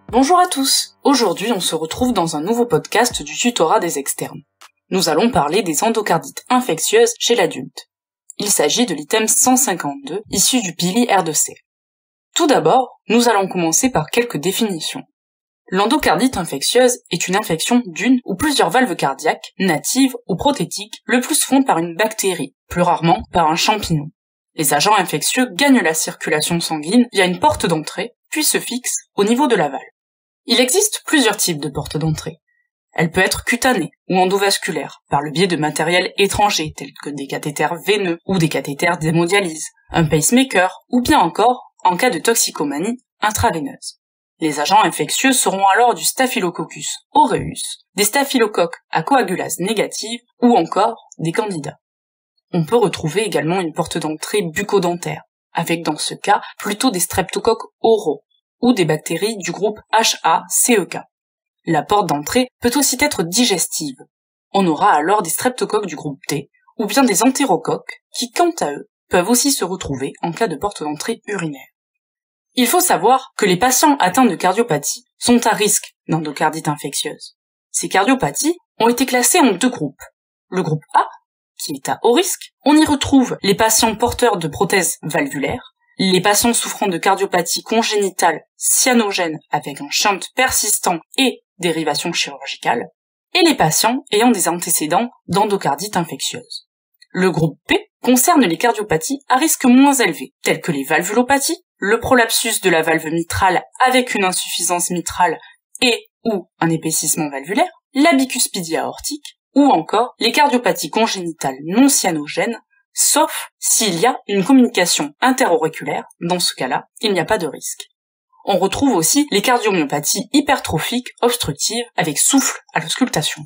Bonjour à tous. Aujourd'hui, on se retrouve dans un nouveau podcast du tutorat des externes. Nous allons parler des endocardites infectieuses chez l'adulte. Il s'agit de l'item 152, issu du pili R2C. Tout d'abord, nous allons commencer par quelques définitions. L'endocardite infectieuse est une infection d'une ou plusieurs valves cardiaques, natives ou prothétiques, le plus souvent par une bactérie, plus rarement par un champignon. Les agents infectieux gagnent la circulation sanguine via une porte d'entrée, puis se fixent au niveau de la valve. Il existe plusieurs types de portes d'entrée. Elle peut être cutanée ou endovasculaire, par le biais de matériel étranger tels que des cathéters veineux ou des cathéters d'hémodialyse, un pacemaker ou bien encore, en cas de toxicomanie, intraveineuse. Les agents infectieux seront alors du Staphylococcus aureus, des staphylocoques à coagulase négative ou encore des candidats. On peut retrouver également une porte d'entrée bucco-dentaire, avec dans ce cas plutôt des streptocoques oraux, ou des bactéries du groupe HACEK. La porte d'entrée peut aussi être digestive. On aura alors des streptocoques du groupe T, ou bien des entérocoques, qui quant à eux, peuvent aussi se retrouver en cas de porte d'entrée urinaire. Il faut savoir que les patients atteints de cardiopathie sont à risque d'endocardite infectieuse. Ces cardiopathies ont été classées en deux groupes. Le groupe A, qui est à haut risque, on y retrouve les patients porteurs de prothèses valvulaires, les patients souffrant de cardiopathie congénitale cyanogène avec un shunt persistant et dérivation chirurgicale, et les patients ayant des antécédents d'endocardite infectieuse. Le groupe P concerne les cardiopathies à risque moins élevé, telles que les valvulopathies, le prolapsus de la valve mitrale avec une insuffisance mitrale et ou un épaississement valvulaire, la bicuspidie aortique, ou encore les cardiopathies congénitales non cyanogènes, sauf s'il y a une communication interauriculaire, dans ce cas-là, il n'y a pas de risque. On retrouve aussi les cardiomyopathies hypertrophiques obstructives avec souffle à l'auscultation.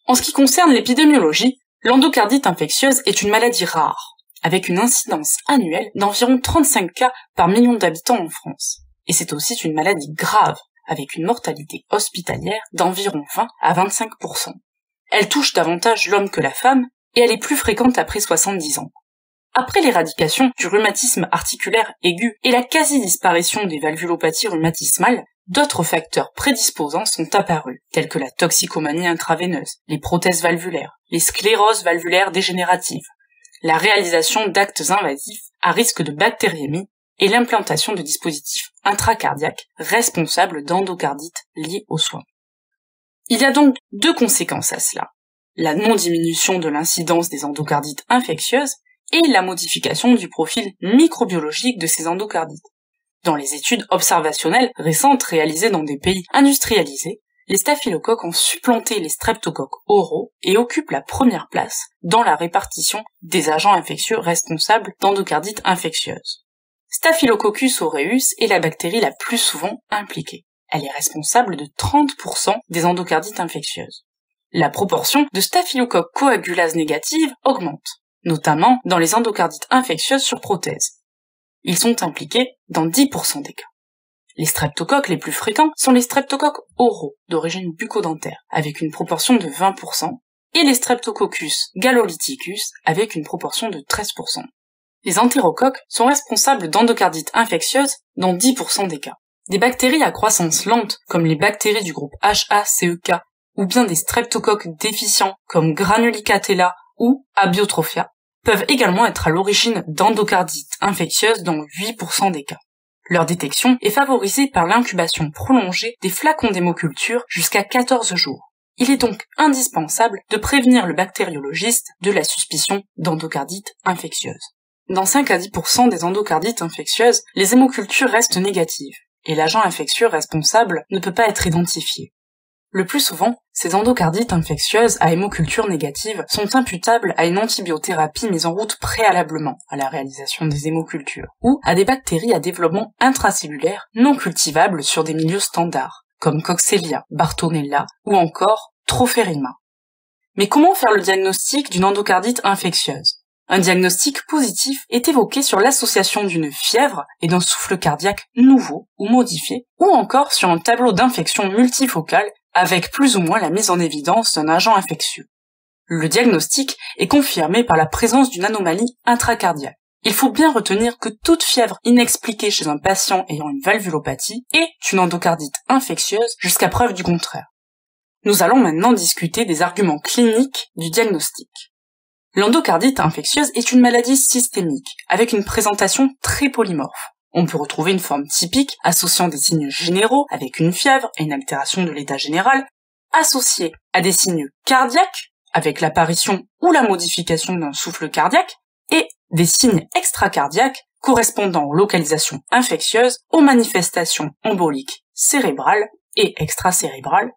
En ce qui concerne l'épidémiologie, l'endocardite infectieuse est une maladie rare, avec une incidence annuelle d'environ 35 cas par million d'habitants en France. Et c'est aussi une maladie grave, avec une mortalité hospitalière d'environ 20 à 25%. Elle touche davantage l'homme que la femme, et elle est plus fréquente après 70 ans. Après l'éradication du rhumatisme articulaire aigu et la quasi-disparition des valvulopathies rhumatismales, d'autres facteurs prédisposants sont apparus, tels que la toxicomanie intraveineuse, les prothèses valvulaires, les scléroses valvulaires dégénératives, la réalisation d'actes invasifs à risque de bactériémie et l'implantation de dispositifs intracardiaques responsables d'endocardite liés aux soins. Il y a donc deux conséquences à cela. La non-diminution de l'incidence des endocardites infectieuses et la modification du profil microbiologique de ces endocardites. Dans les études observationnelles récentes réalisées dans des pays industrialisés, les staphylocoques ont supplanté les streptocoques oraux et occupent la première place dans la répartition des agents infectieux responsables d'endocardites infectieuses. Staphylococcus aureus est la bactérie la plus souvent impliquée. Elle est responsable de 30% des endocardites infectieuses. La proportion de staphylocoques coagulase négative augmente, notamment dans les endocardites infectieuses sur prothèse. Ils sont impliqués dans 10% des cas. Les streptocoques les plus fréquents sont les streptocoques oraux d'origine bucco-dentaire, avec une proportion de 20%, et les streptococcus galolyticus avec une proportion de 13%. Les entérocoques sont responsables d'endocardites infectieuses dans 10% des cas. Des bactéries à croissance lente, comme les bactéries du groupe HACEK, ou bien des streptocoques déficients comme Granulicatella ou Abiotrophia, peuvent également être à l'origine d'endocardites infectieuses dans 8% des cas. Leur détection est favorisée par l'incubation prolongée des flacons d'hémoculture jusqu'à 14 jours. Il est donc indispensable de prévenir le bactériologiste de la suspicion d'endocardite infectieuse. Dans 5 à 10% des endocardites infectieuses, les hémocultures restent négatives, et l'agent infectieux responsable ne peut pas être identifié. Le plus souvent, ces endocardites infectieuses à hémoculture négative sont imputables à une antibiothérapie mise en route préalablement à la réalisation des hémocultures, ou à des bactéries à développement intracellulaire non cultivables sur des milieux standards, comme Coxelia, Bartonella ou encore Trophérima. Mais comment faire le diagnostic d'une endocardite infectieuse ? Un diagnostic positif est évoqué sur l'association d'une fièvre et d'un souffle cardiaque nouveau ou modifié, ou encore sur un tableau d'infection multifocale avec plus ou moins la mise en évidence d'un agent infectieux. Le diagnostic est confirmé par la présence d'une anomalie intracardiaque. Il faut bien retenir que toute fièvre inexpliquée chez un patient ayant une valvulopathie est une endocardite infectieuse jusqu'à preuve du contraire. Nous allons maintenant discuter des arguments cliniques du diagnostic. L'endocardite infectieuse est une maladie systémique, avec une présentation très polymorphe. On peut retrouver une forme typique associant des signes généraux avec une fièvre et une altération de l'état général, associée à des signes cardiaques, avec l'apparition ou la modification d'un souffle cardiaque, et des signes extracardiaques correspondant aux localisations infectieuses, aux manifestations emboliques cérébrales et extracérébrales,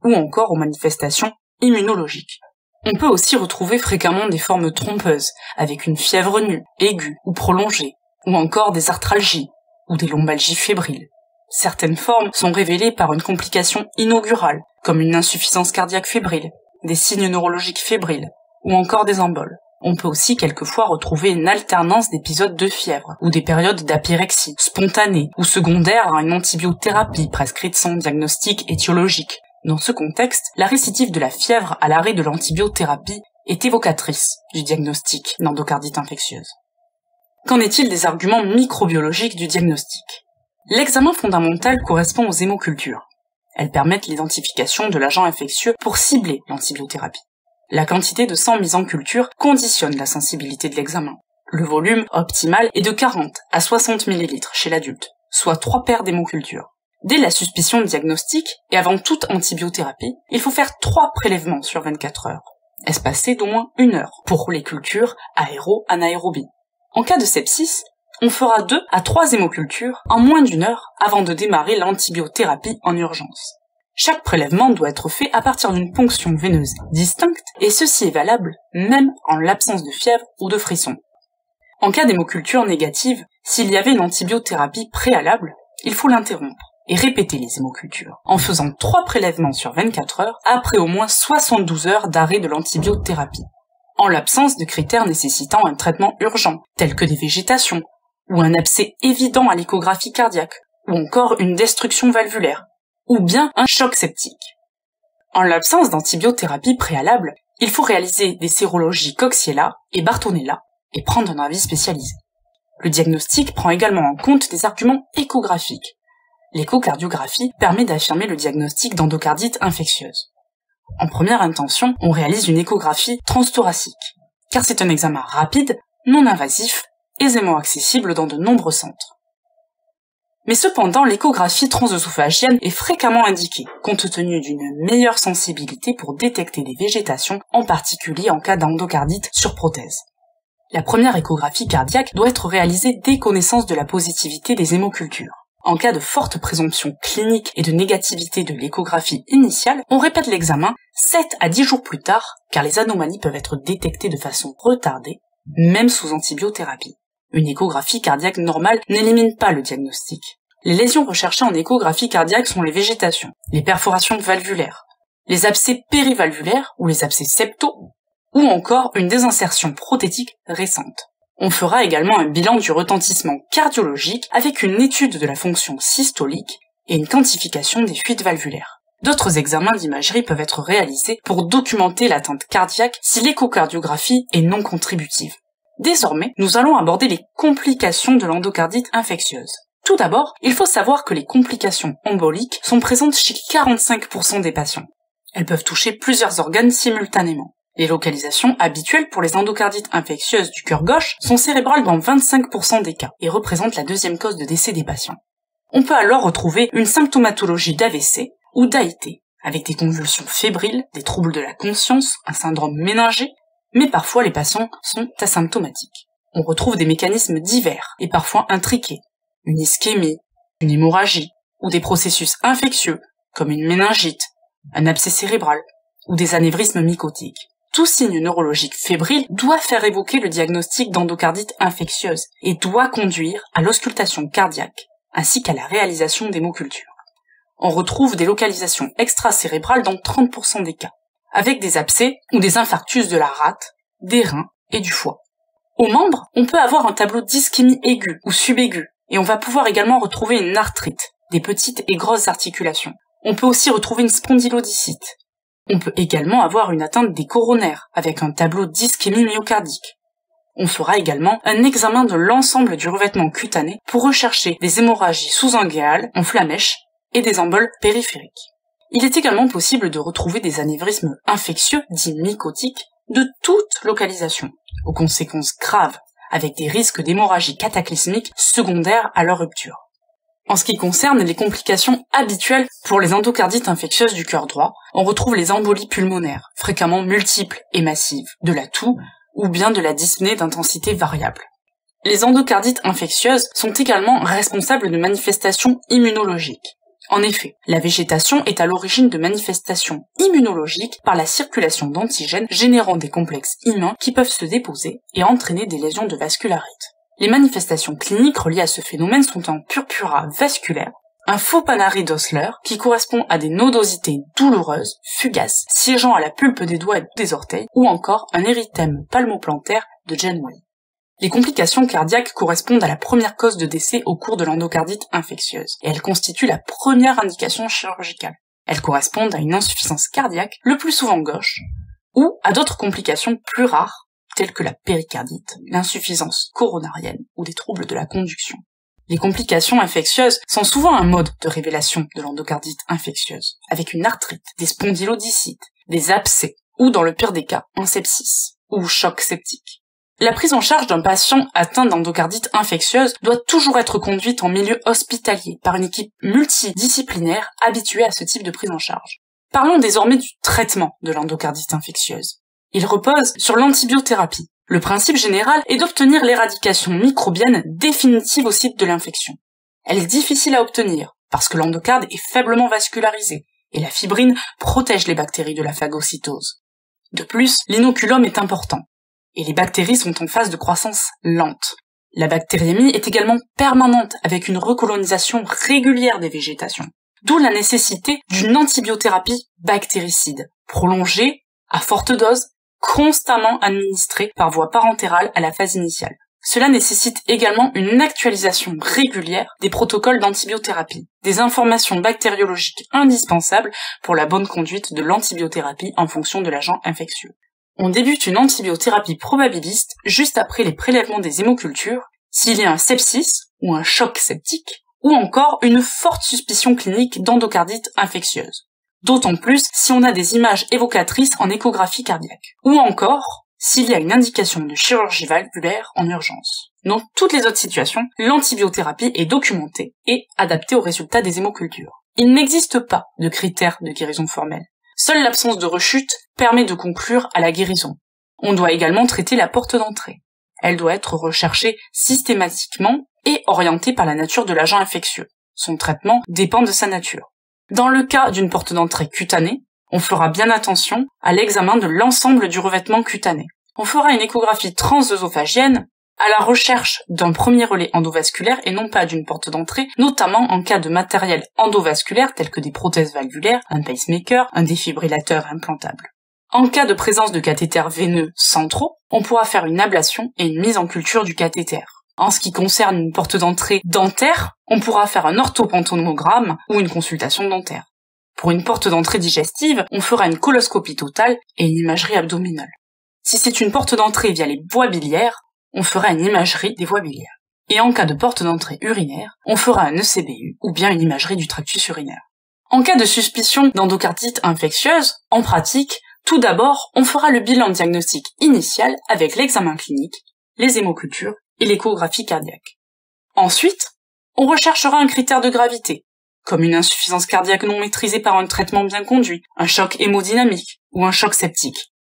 ou encore aux manifestations immunologiques. On peut aussi retrouver fréquemment des formes trompeuses, avec une fièvre nue, aiguë ou prolongée, ou encore des arthralgies, ou des lombalgies fébriles. Certaines formes sont révélées par une complication inaugurale, comme une insuffisance cardiaque fébrile, des signes neurologiques fébriles, ou encore des emboles. On peut aussi quelquefois retrouver une alternance d'épisodes de fièvre, ou des périodes d'apyrexie, spontanée ou secondaire à une antibiothérapie prescrite sans diagnostic étiologique. Dans ce contexte, la récidive de la fièvre à l'arrêt de l'antibiothérapie est évocatrice du diagnostic d'endocardite infectieuse. Qu'en est-il des arguments microbiologiques du diagnostic? L'examen fondamental correspond aux hémocultures. Elles permettent l'identification de l'agent infectieux pour cibler l'antibiothérapie. La quantité de sang mise en culture conditionne la sensibilité de l'examen. Le volume optimal est de 40 à 60 ml chez l'adulte, soit 3 paires d'hémoculture. Dès la suspicion diagnostique et avant toute antibiothérapie, il faut faire 3 prélèvements sur 24 heures, espacés d'au moins 1 heure, pour les cultures aéro-anaérobie. En cas de sepsis, on fera 2 à 3 hémocultures en moins d'1 heure avant de démarrer l'antibiothérapie en urgence. Chaque prélèvement doit être fait à partir d'une ponction veineuse distincte et ceci est valable même en l'absence de fièvre ou de frisson. En cas d'hémoculture négative, s'il y avait une antibiothérapie préalable, il faut l'interrompre et répéter les hémocultures en faisant 3 prélèvements sur 24 heures après au moins 72 heures d'arrêt de l'antibiothérapie. En l'absence de critères nécessitant un traitement urgent, tels que des végétations, ou un abcès évident à l'échographie cardiaque, ou encore une destruction valvulaire, ou bien un choc septique. En l'absence d'antibiothérapie préalable, il faut réaliser des sérologies Coxiella et Bartonella et prendre un avis spécialisé. Le diagnostic prend également en compte des arguments échographiques. L'échocardiographie permet d'affirmer le diagnostic d'endocardite infectieuse. En première intention, on réalise une échographie transthoracique, car c'est un examen rapide, non invasif, aisément accessible dans de nombreux centres. Mais cependant, l'échographie transœsophagienne est fréquemment indiquée, compte tenu d'une meilleure sensibilité pour détecter des végétations, en particulier en cas d'endocardite sur prothèse. La première échographie cardiaque doit être réalisée dès connaissance de la positivité des hémocultures. En cas de forte présomption clinique et de négativité de l'échographie initiale, on répète l'examen 7 à 10 jours plus tard, car les anomalies peuvent être détectées de façon retardée, même sous antibiothérapie. Une échographie cardiaque normale n'élimine pas le diagnostic. Les lésions recherchées en échographie cardiaque sont les végétations, les perforations valvulaires, les abcès périvalvulaires ou les abcès septaux, ou encore une désinsertion prothétique récente. On fera également un bilan du retentissement cardiologique avec une étude de la fonction systolique et une quantification des fuites valvulaires. D'autres examens d'imagerie peuvent être réalisés pour documenter l'atteinte cardiaque si l'échocardiographie est non contributive. Désormais, nous allons aborder les complications de l'endocardite infectieuse. Tout d'abord, il faut savoir que les complications emboliques sont présentes chez 45% des patients. Elles peuvent toucher plusieurs organes simultanément. Les localisations habituelles pour les endocardites infectieuses du cœur gauche sont cérébrales dans 25% des cas et représentent la deuxième cause de décès des patients. On peut alors retrouver une symptomatologie d'AVC ou d'AIT, avec des convulsions fébriles, des troubles de la conscience, un syndrome méningé, mais parfois les patients sont asymptomatiques. On retrouve des mécanismes divers et parfois intriqués, une ischémie, une hémorragie, ou des processus infectieux, comme une méningite, un abcès cérébral, ou des anévrismes mycotiques. Tout signe neurologique fébrile doit faire évoquer le diagnostic d'endocardite infectieuse et doit conduire à l'auscultation cardiaque, ainsi qu'à la réalisation d'hémocultures. On retrouve des localisations extracérébrales dans 30% des cas, avec des abcès ou des infarctus de la rate, des reins et du foie. Aux membres, on peut avoir un tableau d'ischémie aiguë ou subaiguë, et on va pouvoir également retrouver une arthrite, des petites et grosses articulations. On peut aussi retrouver une spondylodicite. On peut également avoir une atteinte des coronaires, avec un tableau d'ischémie myocardique. On fera également un examen de l'ensemble du revêtement cutané pour rechercher des hémorragies sous-anguéales en flamèche et des emboles périphériques. Il est également possible de retrouver des anévrismes infectieux, dits mycotiques, de toute localisation, aux conséquences graves, avec des risques d'hémorragie cataclysmique secondaires à leur rupture. En ce qui concerne les complications habituelles pour les endocardites infectieuses du cœur droit, on retrouve les embolies pulmonaires, fréquemment multiples et massives, de la toux ou bien de la dyspnée d'intensité variable. Les endocardites infectieuses sont également responsables de manifestations immunologiques. En effet, la végétation est à l'origine de manifestations immunologiques par la circulation d'antigènes générant des complexes immuns qui peuvent se déposer et entraîner des lésions de vascularite. Les manifestations cliniques reliées à ce phénomène sont un purpura vasculaire, un faux panari d'Osler qui correspond à des nodosités douloureuses, fugaces, siégeant à la pulpe des doigts et des orteils, ou encore un érythème palmoplantaire de Janeway. Les complications cardiaques correspondent à la première cause de décès au cours de l'endocardite infectieuse, et elles constituent la première indication chirurgicale. Elles correspondent à une insuffisance cardiaque, le plus souvent gauche, ou à d'autres complications plus rares, telles que la péricardite, l'insuffisance coronarienne ou des troubles de la conduction. Les complications infectieuses sont souvent un mode de révélation de l'endocardite infectieuse, avec une arthrite, des spondylodicites, des abcès, ou dans le pire des cas, un sepsis, ou choc septique. La prise en charge d'un patient atteint d'endocardite infectieuse doit toujours être conduite en milieu hospitalier par une équipe multidisciplinaire habituée à ce type de prise en charge. Parlons désormais du traitement de l'endocardite infectieuse. Il repose sur l'antibiothérapie. Le principe général est d'obtenir l'éradication microbienne définitive au site de l'infection. Elle est difficile à obtenir parce que l'endocarde est faiblement vascularisé et la fibrine protège les bactéries de la phagocytose. De plus, l'inoculum est important. Et les bactéries sont en phase de croissance lente. La bactériémie est également permanente avec une recolonisation régulière des végétations. D'où la nécessité d'une antibiothérapie bactéricide, prolongée, à forte dose, constamment administrée par voie parentérale à la phase initiale. Cela nécessite également une actualisation régulière des protocoles d'antibiothérapie, des informations bactériologiques indispensables pour la bonne conduite de l'antibiothérapie en fonction de l'agent infectieux. On débute une antibiothérapie probabiliste juste après les prélèvements des hémocultures, s'il y a un sepsis ou un choc septique, ou encore une forte suspicion clinique d'endocardite infectieuse. D'autant plus si on a des images évocatrices en échographie cardiaque. Ou encore, s'il y a une indication de chirurgie valvulaire en urgence. Dans toutes les autres situations, l'antibiothérapie est documentée et adaptée aux résultats des hémocultures. Il n'existe pas de critères de guérison formelle. Seule l'absence de rechute permet de conclure à la guérison. On doit également traiter la porte d'entrée. Elle doit être recherchée systématiquement et orientée par la nature de l'agent infectieux. Son traitement dépend de sa nature. Dans le cas d'une porte d'entrée cutanée, on fera bien attention à l'examen de l'ensemble du revêtement cutané. On fera une échographie transœsophagienne à la recherche d'un premier relais endovasculaire et non pas d'une porte d'entrée, notamment en cas de matériel endovasculaire tel que des prothèses valvulaires, un pacemaker, un défibrillateur implantable. En cas de présence de cathéters veineux centraux, on pourra faire une ablation et une mise en culture du cathéter. En ce qui concerne une porte d'entrée dentaire, on pourra faire un orthopantomogramme ou une consultation dentaire. Pour une porte d'entrée digestive, on fera une coloscopie totale et une imagerie abdominale. Si c'est une porte d'entrée via les voies biliaires, on fera une imagerie des voies biliaires. Et en cas de porte d'entrée urinaire, on fera un ECBU ou bien une imagerie du tractus urinaire. En cas de suspicion d'endocardite infectieuse, en pratique, tout d'abord, on fera le bilan diagnostique initial avec l'examen clinique, les hémocultures et l'échographie cardiaque. Ensuite, on recherchera un critère de gravité, comme une insuffisance cardiaque non maîtrisée par un traitement bien conduit, un choc hémodynamique ou un choc septique.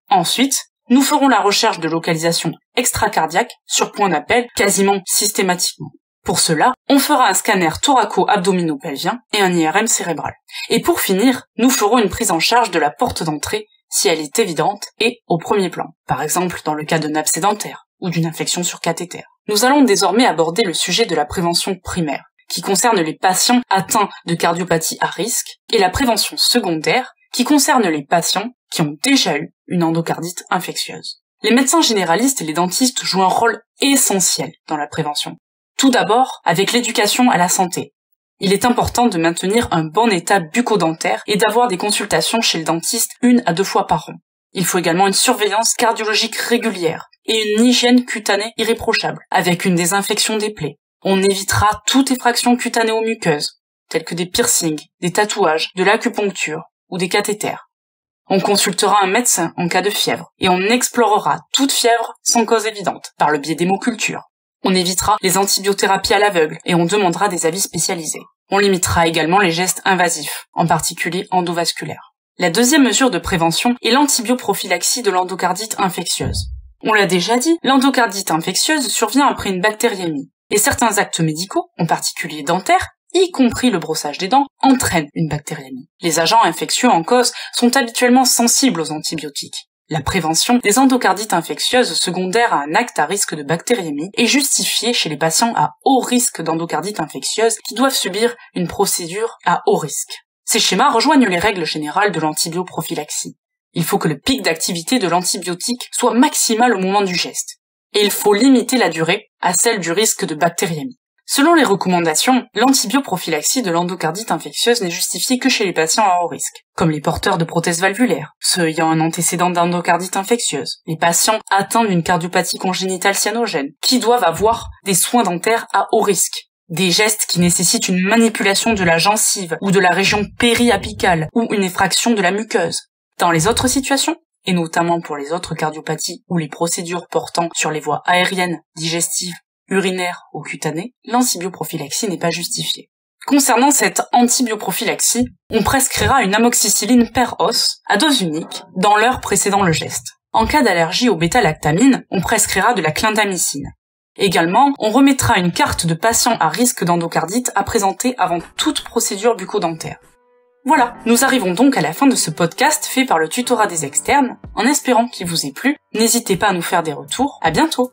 Ensuite, nous ferons la recherche de localisation extracardiaque sur point d'appel quasiment systématiquement. Pour cela, on fera un scanner thoraco-abdominopelvien et un IRM cérébral. Et pour finir, nous ferons une prise en charge de la porte d'entrée si elle est évidente et au premier plan, par exemple dans le cas d'un abcès dentaire ou d'une infection sur cathéter. Nous allons désormais aborder le sujet de la prévention primaire, qui concerne les patients atteints de cardiopathie à risque, et la prévention secondaire, qui concerne les patients qui ont déjà eu une endocardite infectieuse. Les médecins généralistes et les dentistes jouent un rôle essentiel dans la prévention. Tout d'abord, avec l'éducation à la santé. Il est important de maintenir un bon état bucco-dentaire et d'avoir des consultations chez le dentiste 1 à 2 fois par an. Il faut également une surveillance cardiologique régulière, et une hygiène cutanée irréprochable, avec une désinfection des plaies. On évitera toute effraction cutanée aux muqueuses, telles que des piercings, des tatouages, de l'acupuncture ou des cathéters. On consultera un médecin en cas de fièvre, et on explorera toute fièvre sans cause évidente, par le biais d'hémoculture. On évitera les antibiothérapies à l'aveugle, et on demandera des avis spécialisés. On limitera également les gestes invasifs, en particulier endovasculaires. La deuxième mesure de prévention est l'antibioprophylaxie de l'endocardite infectieuse. On l'a déjà dit, l'endocardite infectieuse survient après une bactériémie, et certains actes médicaux, en particulier dentaires, y compris le brossage des dents, entraînent une bactériémie. Les agents infectieux en cause sont habituellement sensibles aux antibiotiques. La prévention des endocardites infectieuses secondaires à un acte à risque de bactériémie est justifiée chez les patients à haut risque d'endocardite infectieuse qui doivent subir une procédure à haut risque. Ces schémas rejoignent les règles générales de l'antibioprophylaxie. Il faut que le pic d'activité de l'antibiotique soit maximal au moment du geste. Et il faut limiter la durée à celle du risque de bactériémie. Selon les recommandations, l'antibioprophylaxie de l'endocardite infectieuse n'est justifiée que chez les patients à haut risque, comme les porteurs de prothèses valvulaires, ceux ayant un antécédent d'endocardite infectieuse, les patients atteints d'une cardiopathie congénitale cyanogène, qui doivent avoir des soins dentaires à haut risque, des gestes qui nécessitent une manipulation de la gencive ou de la région périapicale ou une effraction de la muqueuse. Dans les autres situations, et notamment pour les autres cardiopathies ou les procédures portant sur les voies aériennes, digestives, urinaires ou cutanées, l'antibioprophylaxie n'est pas justifiée. Concernant cette antibioprophylaxie, on prescrira une amoxicilline per os à dose unique dans l'heure précédant le geste. En cas d'allergie au bêta-lactamine, on prescrira de la clindamycine. Également, on remettra une carte de patient à risque d'endocardite à présenter avant toute procédure bucco-dentaire. Voilà, nous arrivons donc à la fin de ce podcast fait par le tutorat des externes. En espérant qu'il vous ait plu, n'hésitez pas à nous faire des retours. À bientôt!